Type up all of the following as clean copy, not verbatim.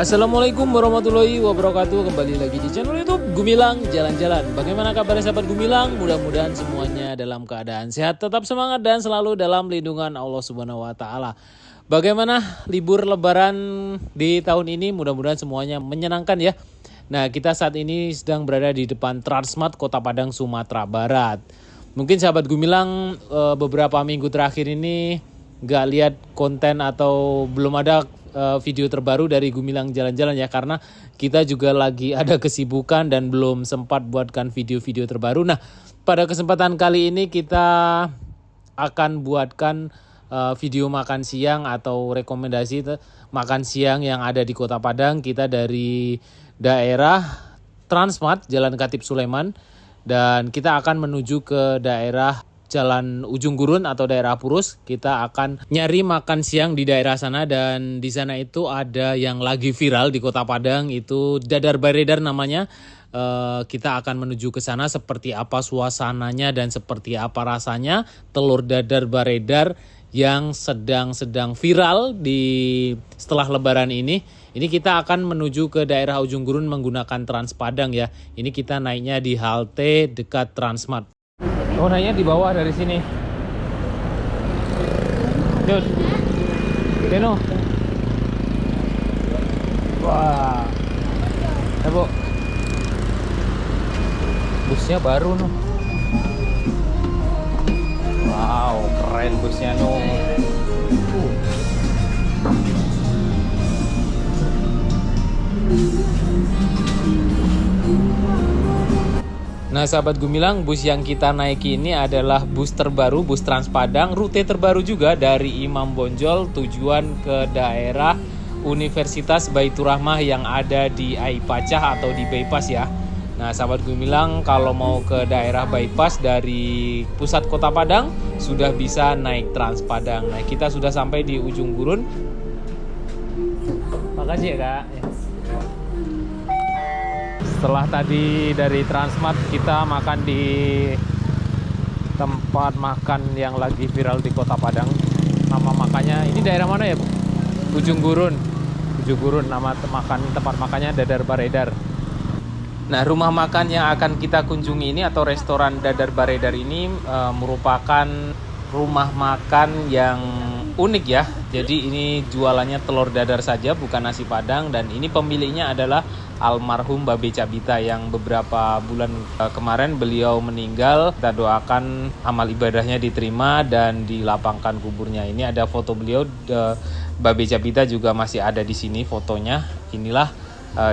Assalamualaikum warahmatullahi wabarakatuh. Kembali lagi di channel YouTube Gumilang Jalan-Jalan. Bagaimana kabar sahabat Gumilang? Mudah-mudahan semuanya dalam keadaan sehat, tetap semangat dan selalu dalam lindungan Allah Subhanahu wa taala. Bagaimana libur lebaran di tahun ini? Mudah-mudahan semuanya menyenangkan ya. Nah, kita saat ini sedang berada di depan Transmart Kota Padang, Sumatera Barat. Mungkin sahabat Gumilang beberapa minggu terakhir ini nggak lihat konten atau belum ada video terbaru dari Gumilang Jalan-Jalan ya, karena kita juga lagi ada kesibukan dan belum sempat buatkan video-video terbaru. Nah, pada kesempatan kali ini kita akan buatkan video makan siang atau rekomendasi makan siang yang ada di Kota Padang. Kita dari daerah Transmart Jalan Khatib Sulaiman dan kita akan menuju ke daerah Jalan Ujung Gurun atau daerah Purus. Kita akan nyari makan siang di daerah sana, dan di sana itu ada yang lagi viral di Kota Padang, itu dadar baredar namanya. Kita akan menuju ke sana, seperti apa suasananya dan seperti apa rasanya telur dadar baredar yang sedang viral di setelah lebaran ini. Ini kita akan menuju ke daerah Ujung Gurun menggunakan Trans Padang ya. Ini kita naiknya di halte dekat Transmart. Oh, naiknya di bawah dari sini. Yuk, Deno. Wah, ya bu, busnya baru noh. Wow, keren busnya noh. Nah sahabat Gumilang, bus yang kita naiki ini adalah bus terbaru, bus Trans Padang, rute terbaru juga dari Imam Bonjol tujuan ke daerah Universitas Baitur Rahmah yang ada di Aipacah atau di Bypass ya. Nah sahabat Gumilang, kalau mau ke daerah Bypass dari pusat Kota Padang sudah bisa naik Trans Padang. Nah kita sudah sampai di Ujung Gurun. Makasih ya kak. Setelah tadi dari Transmart kita makan di tempat makan yang lagi viral di Kota Padang. Nama makannya, ini daerah mana ya Bu? Ujung Gurun. Ujung Gurun, nama tempat makannya dadar baredar. Nah rumah makan yang akan kita kunjungi ini atau restoran dadar baredar ini merupakan rumah makan yang unik ya. Jadi ini jualannya telur dadar saja, bukan nasi padang, dan ini pemiliknya adalah almarhum Babe Cabita yang beberapa bulan kemarin beliau meninggal. Kita doakan amal ibadahnya diterima dan dilapangkan kuburnya. Ini ada foto beliau, Babe Cabita juga masih ada di sini fotonya. Inilah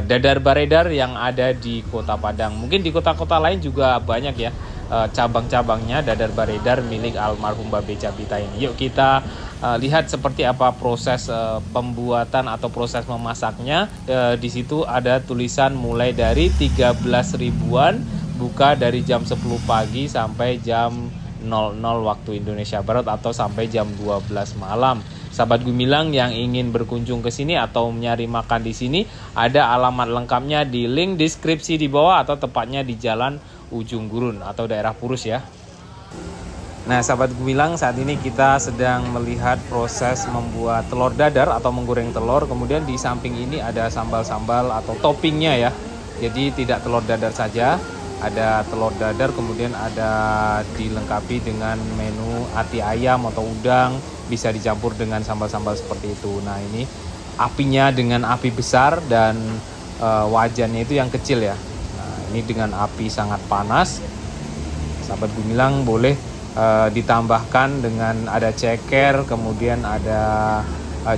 dadar baredar yang ada di Kota Padang. Mungkin di kota-kota lain juga banyak ya cabang-cabangnya dadar baredar milik almarhum Babe Cabita ini. Yuk kita lihat seperti apa proses pembuatan atau proses memasaknya. Di situ ada tulisan mulai dari 13 ribuan, buka dari jam 10 pagi sampai jam 00 waktu Indonesia Barat atau sampai jam 12 malam. Sahabat Gumilang yang ingin berkunjung ke sini atau nyari makan di sini, ada alamat lengkapnya di link deskripsi di bawah atau tepatnya di Jalan Ujung Gurun atau daerah Purus ya. Nah sahabat Gumilang, saat ini kita sedang melihat proses membuat telur dadar atau menggoreng telur. Kemudian di samping ini ada sambal-sambal atau toppingnya ya. Jadi tidak telur dadar saja, ada telur dadar, kemudian ada dilengkapi dengan menu ati ayam atau udang, bisa dicampur dengan sambal-sambal seperti itu. Nah ini apinya dengan api besar dan wajannya itu yang kecil ya. Nah ini dengan api sangat panas. Sahabat Gumilang boleh ditambahkan dengan ada ceker, kemudian ada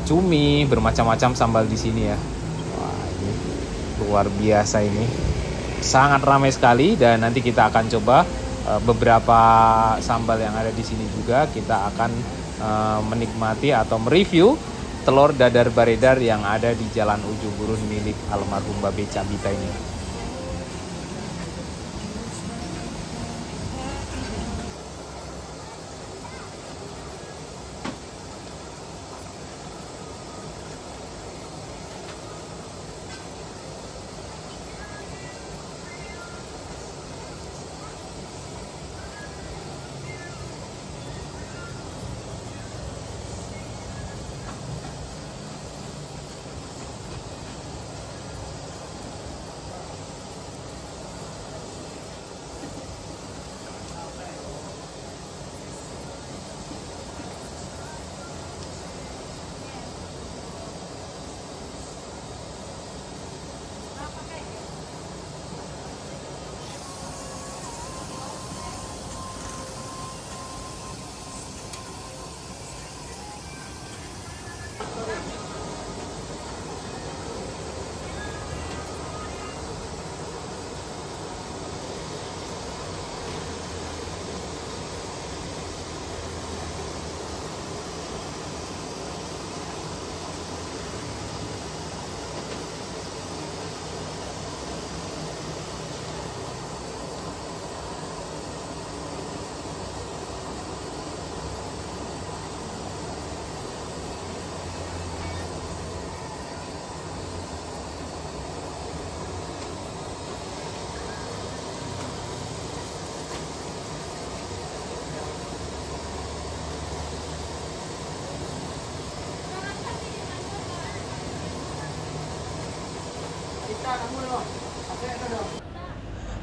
cumi, bermacam-macam sambal di sini ya. Wah ini luar biasa, ini sangat ramai sekali, dan nanti kita akan coba beberapa sambal yang ada di sini juga. Kita akan menikmati atau mereview telur dadar baredar yang ada di Jalan Ujung Gurun milik almarhum Babe Cabita ini.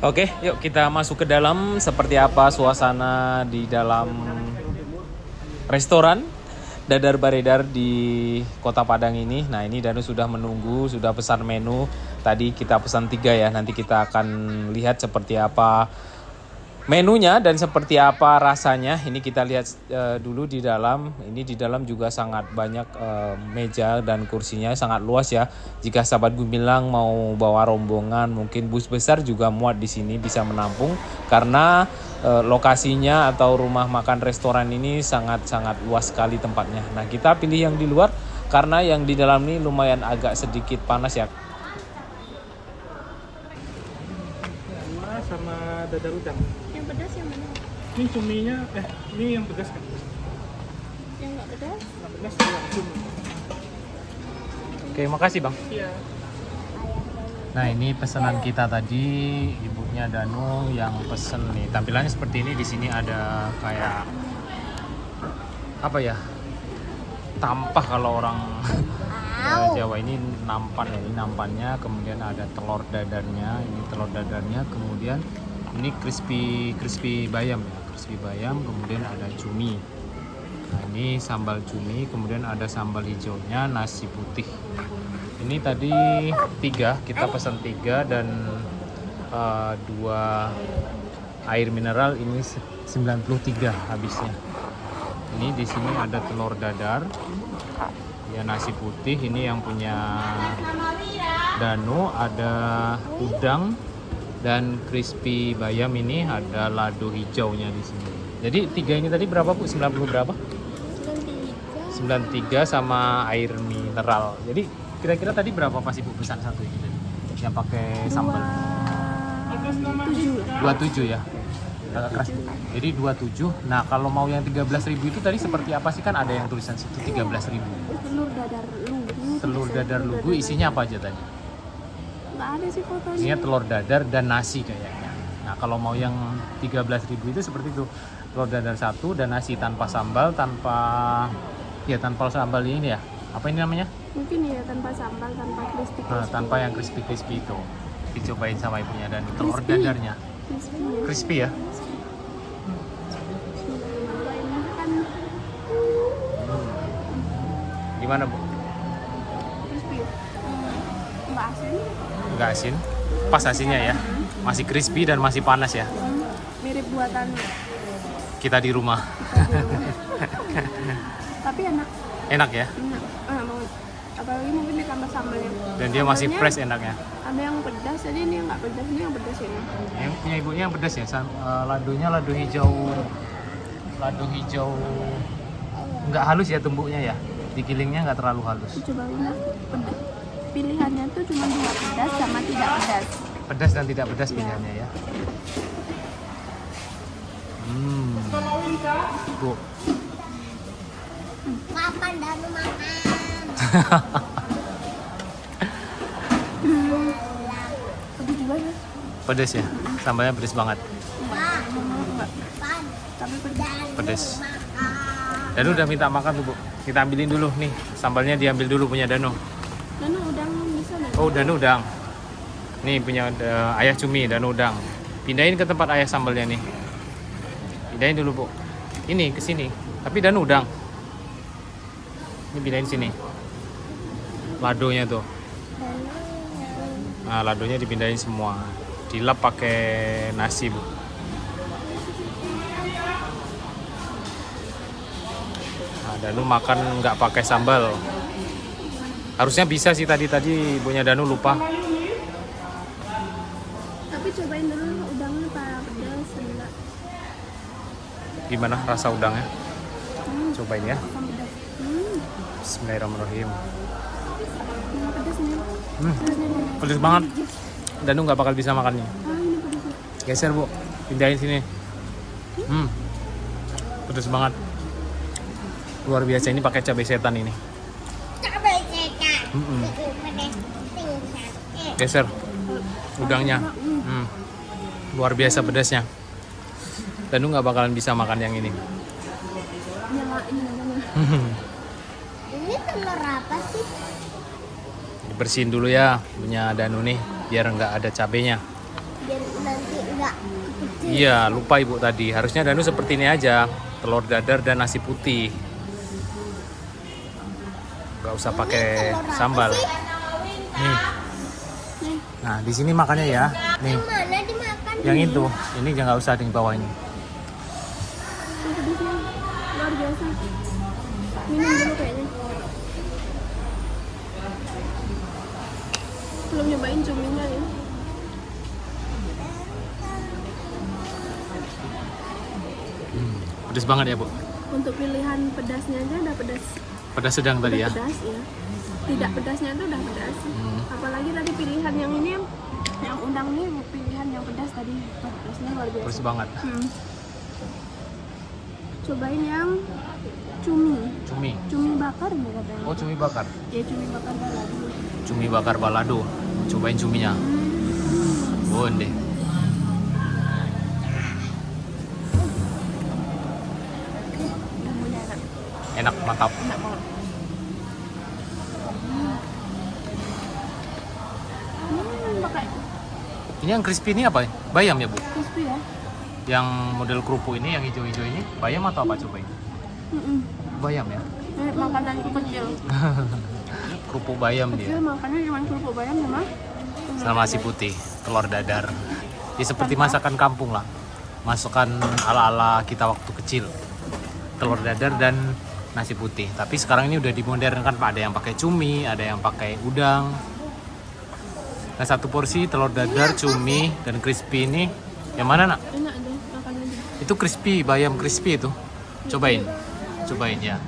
Oke, yuk kita masuk ke dalam. Seperti apa suasana di dalam restoran Dadar Baredar di Kota Padang ini. Nah, ini Danu sudah menunggu, sudah pesan menu. Tadi kita pesan 3 ya. Nanti kita akan lihat seperti apa menunya dan seperti apa rasanya. Ini kita lihat dulu di dalam. Ini di dalam juga sangat banyak meja dan kursinya sangat luas ya. Jika sahabat Gumilang mau bawa rombongan, mungkin bus besar juga muat di sini, bisa menampung karena lokasinya atau rumah makan restoran ini sangat-sangat luas sekali tempatnya. Nah, kita pilih yang di luar karena yang di dalam ini lumayan agak sedikit panas ya. Sama dadar udang. Yang pedas yang mana? Ini cuminya, ini yang pedas kan? Yang nggak pedas? Nggak pedas ya langsung. Oke, makasih Bang. Iya. Nah, ini pesanan kita tadi, ibunya Danu yang pesen nih. Tampilannya seperti ini. Di sini ada kayak apa ya? Tampah kalau orang Jawa ini nampan ya. Ini nampannya, kemudian ada telur dadarnya. Ini telur dadarnya, kemudian ini crispy bayam ya. Crispy bayam, kemudian ada cumi. Nah, ini sambal cumi, kemudian ada sambal hijaunya, nasi putih. Ini tadi 3, kita pesan 3 dan 2 air mineral, ini 93 habisnya. Ini di sini ada telur dadar, ya nasi putih, ini yang punya Danu, ada udang dan crispy bayam, ini ada lado hijaunya di sini. Jadi 3 ini tadi berapa Bu? 90 berapa? 93 sama air mineral. Jadi kira-kira tadi berapa pas Ibu pesan satu ini tadi? Yang pakai sambal? 27 ya. Agak keras. Jadi 27. Nah, kalau mau yang 13.000 itu tadi seperti apa sih, kan ada yang tulisan situ 13.000. Telur dadar lugu. Telur dadar lugu, isinya apa aja tadi? Nggak ada sih fotonya. Isinya telur dadar dan nasi kayaknya. Nah, kalau mau yang 13.000 itu seperti itu. Telur dadar 1 dan nasi tanpa sambal, tanpa sambal ini ya. Apa ini namanya? Mungkin ya tanpa sambal, tanpa crispy. Nah, tanpa yang crispy itu. Dicobain sama ibunya dan telur Crispy. dadarnya. Crispy ya. Gimana Bu? Crispy. Nggak asin. Nggak asin? Pas asinnya ya. Masih crispy dan masih panas ya. Mirip buatan Kita di rumah. tapi enak. Enak ya. Enak. Enak banget. Apalagi mungkin ditambah sambalnya. Dan dia masih Sambalnya fresh enaknya. Ada yang pedas, jadi ini yang nggak pedas, ini yang pedas ini. Yang punya ibunya yang pedas ya. Ladonya lado hijau. Lado hijau. Nggak halus ya tumbuknya ya. Digilingnya nggak terlalu halus. Coba ini pedas. Pilihannya tuh cuma 2, pedas sama tidak pedas. Pedas dan tidak pedas pilihannya ya. Bu. Kapan Danu makan? Pedas juga ya? Pedas ya. Sambalnya pedas banget. Tapi pedas. Pedas. Danu udah minta makan tuh Bu. Kita ambilin dulu nih. Sambalnya diambil dulu punya Danu. Danu udang bisa nggak? Oh, Danu udang. Nih punya ayah cumi, Danu udang. Pindahin ke tempat ayah sambalnya nih. Pindahin dulu Bu. Ini ke sini. Tapi Danu udang. Ini pindahin sini. Ladonya tuh. Nah, ladonya dipindahin semua. Dilap pakai nasi Bu. Nah, Danu makan nggak pakai sambal. Harusnya bisa sih tadi ibunya Danu lupa. Tapi cobain dulu udangnya para pedas enggak? Gimana rasa udangnya? Cobain ya. Asam pedas. Bismillahirrahmanirrahim. Pedas nih. Pedas banget. Danu nggak bakal bisa makannya. Ini pedas. Geser Bu, pindahin sini. Pedas banget. Luar biasa, ini pakai cabai setan ini. Cabai setan. Geser udangnya. Luar biasa pedasnya. Danu nggak bakalan bisa makan yang ini. Nyalain namanya. Ini telur apa sih? bersihin dulu ya punya Danu nih biar nggak ada cabenya. Biar nanti enggak kecil. Iya, lupa ibu tadi. Harusnya Danu seperti ini aja, telur dadar dan nasi putih. Nggak usah pakai sambal. Nih. Nah, di sini makannya ya. Nih. Mana dimakan? Yang itu, ini nggak usah di bawah ini. Pedasnya luar biasa. Minum dulu kayaknya. Belum nyobain cuminya ya. Pedas banget ya bu. Untuk pilihan pedasnya aja udah pedas. Pedas sedang tadi ya. Pedas ya. Tidak pedasnya itu udah pedas. Apalagi tadi pilihan yang ini yang udang ini pilihan yang pedas tadi. Pedasnya luar biasa. Pedas banget. Cobain yang cumi. Cumi. Cumi bakar nih katanya. Oh, cumi bakar. Ya cumi bakar balado. Cumi bakar balado. Cobain cuminya. Bon deh. Bumbunya enak. Enak, mantap. Enak banget. Pakai Ini yang crispy ini apa? Bayam ya bu? crispy ya. Yang model kerupuk ini, yang hijau-hijau ini, bayam atau apa coba ini? Bayam ya? Ini makananku kecil. Kerupuk bayam Kecil dia. makannya cuma kerupuk bayam sama Sama nasi putih, telur dadar. Ya seperti masakan kampung lah. Masakan ala-ala kita waktu kecil. Telur dadar dan nasi putih. Tapi sekarang ini udah dimodernkan Pak. Ada yang pakai cumi, ada yang pakai udang. Nah, satu porsi telur dadar, cumi, dan crispy ini yang mana nak? enak deh makan aja. Itu crispy, bayam crispy itu. Cobain. Cobain ya.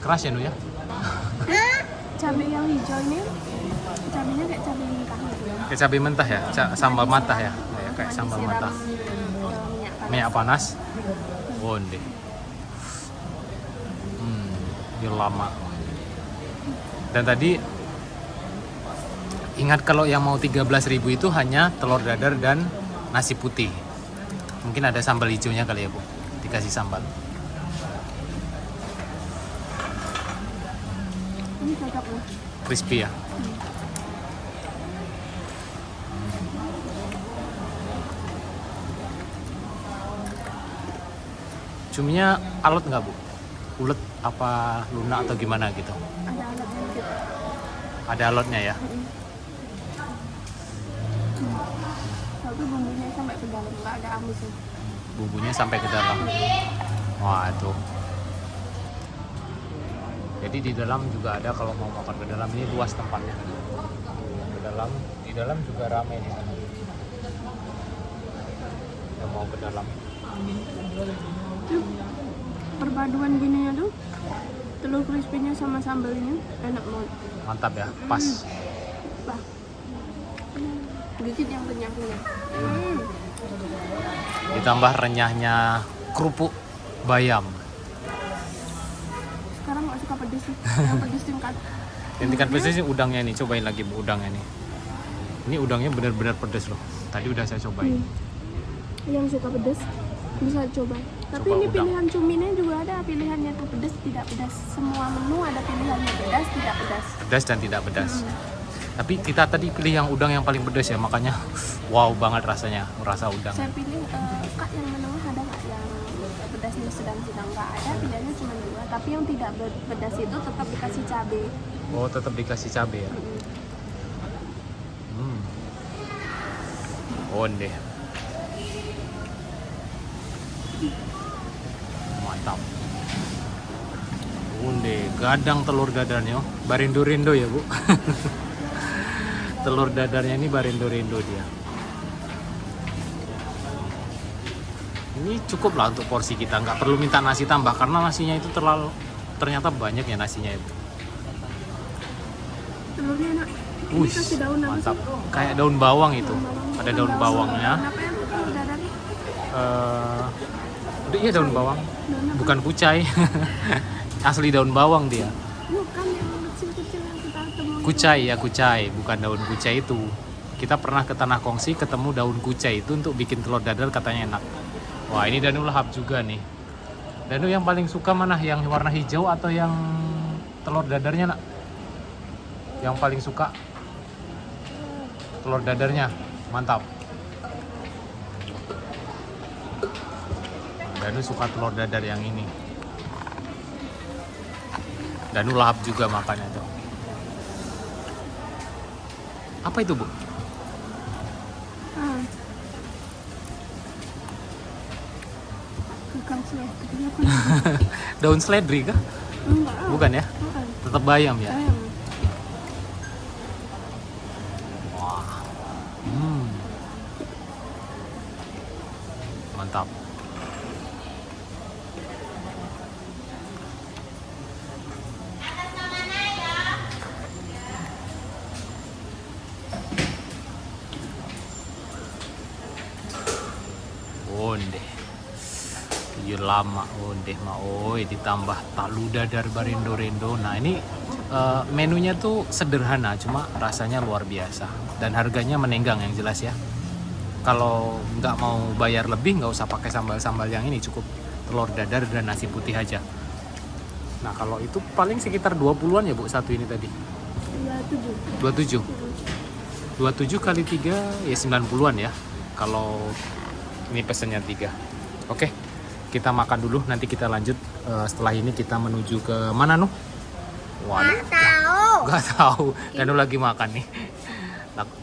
Keras ya Nu ya? Cabai yang hijau ini cabainya kayak cabai mentah gitu ya. Kayak cabai mentah ya? Sambal matah ya? Ya kayak sambal Disiram matah. minyak panas. Minyak panas. Bonde. Dia lama. Dan tadi ingat kalau yang mau 13.000 itu hanya telur dadar dan nasi putih. Mungkin ada sambal hijaunya kali ya Bu. Dikasih sambal. Ini cocok loh. Crispy ya. Cuminya alot nggak Bu? Ulet apa lunak atau gimana gitu? Ada alatnya dikit. Ada alotnya ya? Tapi bumbunya sampai ke dalam, nggak ada amisnya. Bumbunya sampai ke dalam. Waduh. Jadi di dalam juga ada kalau mau makan ke dalam ini luas tempatnya. Di dalam juga ramai di sana. Yang mau ke dalam. Perpaduan gininya tuh telur crispy-nya sama sambalnya enak banget. Mantap ya, pas. Bah. Dikit yang kenyang-kenyang. Ditambah renyahnya kerupuk bayam. Sekarang nggak suka pedes sih. Yang pedes tingkat. Yang tingkat pedas ini udangnya nih, cobain lagi Bu udangnya nih. Ini udangnya benar-benar pedas loh. Tadi udah saya cobain. Yang suka pedes bisa coba. Tapi Coba ini udang. pilihan cuminya juga ada pilihannya tuh pedes tidak pedas. Semua menu ada pilihannya pedas tidak pedas. Pedas dan tidak pedas. Tapi kita tadi pilih yang udang yang paling pedas ya, makanya wow banget rasanya, rasa udang. Saya pilih kak yang menengah ada nggak yang pedasnya sedang-sedang nggak ada, pilihannya cuma dua. Tapi yang tidak pedas itu tetap dikasih cabai. Oh, tetap dikasih cabai ya. Onde. Mantap. Onde, gadang telur dadarnya. Barindo-rindo ya, Bu. Telur dadarnya ini barindo-rindo dia. Ini cukup lah untuk porsi kita, nggak perlu minta nasi tambah karena nasinya itu ternyata banyak ya nasinya itu. Telurnya enak. Ini Wih, kasih daun apa mantap. sih? Kayak daun bawang itu. Ada daun bawangnya. Kenapa yang telur dadarnya? Iya daun bawang, Daun apa? bukan kucai. Asli daun bawang dia. Bukan yang kecil-kecil yang kita temuin. Kucai ya kucai, bukan daun kucai itu. Kita pernah ke Tanah Kongsi ketemu daun kucai itu untuk bikin telur dadar katanya enak. Wah ini Danu lahap juga nih. Danu yang paling suka mana? Yang warna hijau atau yang telur dadarnya, nak? Yang paling suka telur dadarnya. Mantap. Danu suka telur dadar yang ini. Danu lahap juga makannya tuh. Apa itu, Bu? Kekang seledri apa? Daun seledri kah? Enggak. Bukan ya? Bukan. Tetap bayam ya? Ayam. Wah. Mantap. Onde. Iya lama onde oi ditambah talu dadar barindo-rendo. Nah, ini menunya tuh sederhana cuma rasanya luar biasa dan harganya menenggang yang jelas ya. Kalau nggak mau bayar lebih nggak usah pakai sambal-sambal yang ini, cukup telur dadar dan nasi putih aja. Nah, kalau itu paling sekitar 20-an ya, Bu, satu ini tadi. 27. 27 kali 3 ya 90-an ya. Kalau ini pesennya 3. Oke, kita makan dulu, nanti kita lanjut. Setelah ini kita menuju ke mana, Nuh? Waduh, Gak tahu. Danu lagi makan nih.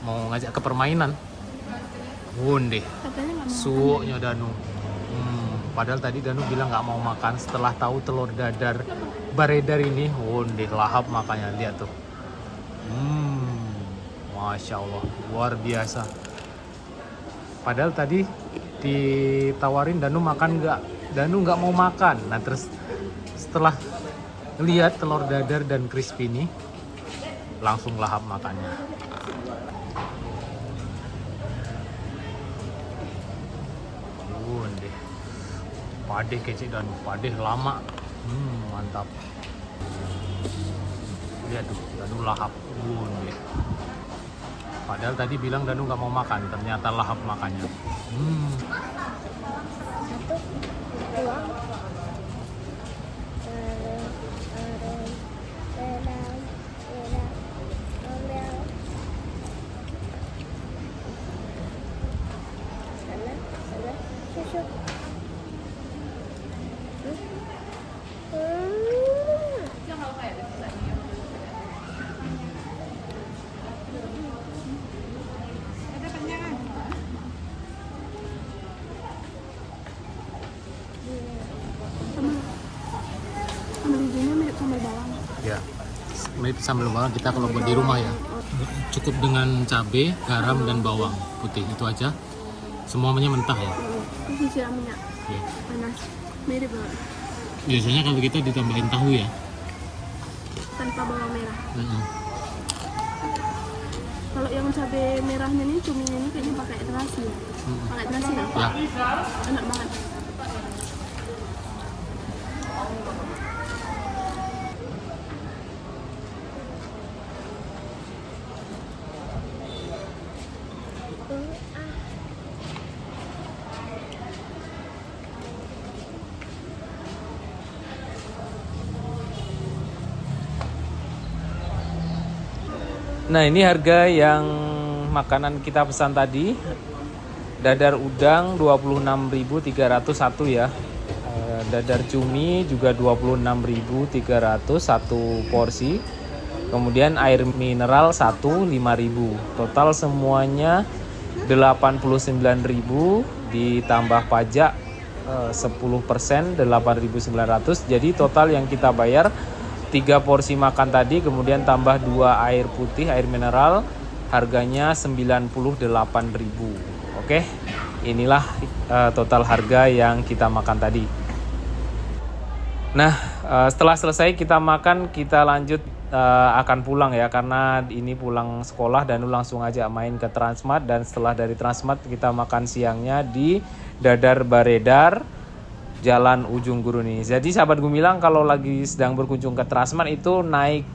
Mau ngajak ke permainan. Wonde, suuknya Danu. Padahal tadi Danu bilang nggak mau makan. Setelah tahu telur dadar baredar ini, wonde lahap makanya. Lihat tuh. Masya Allah, luar biasa. Padahal tadi ditawarin Danu makan nggak, Danu nggak mau makan. Nah terus setelah lihat telur dadar dan crispy ini, langsung lahap makannya. Deh, padeh kecil dan padeh lama, mantap. Lihat tuh, Danu lahap, deh. Padahal tadi bilang Danu nggak mau makan, ternyata lahap makannya. Sambal hijaunya mirip sambal bawang. Ya, mirip sambal bawang kita kalau buat di rumah ya. Cukup dengan cabai, garam dan bawang putih, itu aja. Semuanya mentah ya. Terus disiram minyak panas. Mirip banget. Biasanya kalau kita ditambahin tahu ya. Tanpa bawang merah. Kalau yang cabai merahnya nih, cuminya ini kayaknya pakai terasi ya. Pakai terasi kan? Ya. Enak banget. Nah, ini harga yang makanan kita pesan tadi. Dadar udang 26.301 ya. Dadar cumi juga 26.300 satu porsi. Kemudian air mineral 5.000. Total semuanya 89.000 ditambah pajak 10% 8.900. Jadi total yang kita bayar 3 porsi makan tadi, kemudian tambah 2 air putih, air mineral, harganya 98.000. Oke, inilah total harga yang kita makan tadi. Nah, setelah selesai kita makan, kita lanjut akan pulang ya, karena ini pulang sekolah dan langsung aja main ke Transmart. Dan setelah dari Transmart kita makan siangnya di Dadar Baredar, Jalan Ujung Gurun ini. Jadi sahabat Gumilang, kalau lagi sedang berkunjung ke Transmart itu naik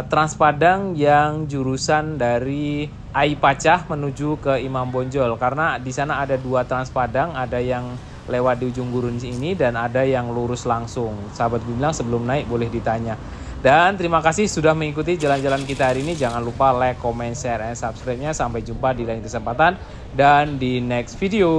Trans Padang yang jurusan dari Ai Pacah menuju ke Imam Bonjol, karena di sana ada 2 Trans Padang, ada yang lewat di ujung gurun ini, dan ada yang lurus langsung. Sahabat Gemilang, sebelum naik boleh ditanya. Dan terima kasih sudah mengikuti jalan-jalan kita hari ini. Jangan lupa like, comment, share, and subscribe-nya. Sampai jumpa di lain kesempatan dan di next video.